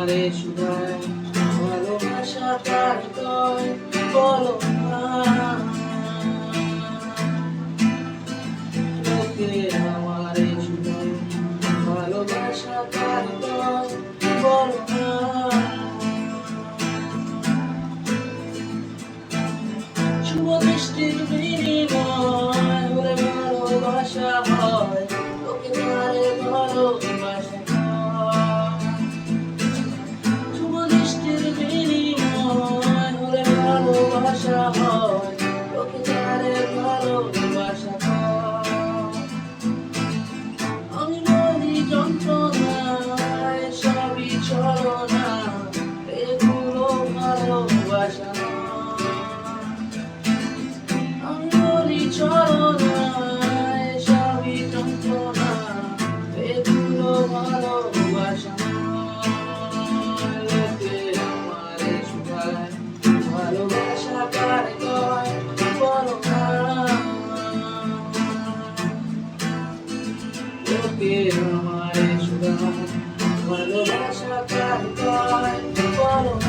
আমারে শুধায় ভালোবাসা কার কয় বলো না। লোকে আমারে শুধায় ভালোবাসা কার কয় বলো না। শুভ দৃষ্টির বিনিময় হলে ভালোবাসা হয়, লোকে তারে ভালোবাসা হয়। শুভ দৃষ্টির বিনিময় হলে ভালোবাসা হয়, লোকে তারে ভালোবাসা হয়। আমি বলি যন্ত্রণায় সবই ছলনা, এগুলো ভালোবাসা নয়। আমি বলি ছলনায় সবই যন্ত্রণা, এগুলো ভালোবাসা নয়। লোকে আমারে শুধায় ভালোবাসা কার কয় বলো না। লোকে আমারে শুধায় ভালোবাসা কার কয় বলো না।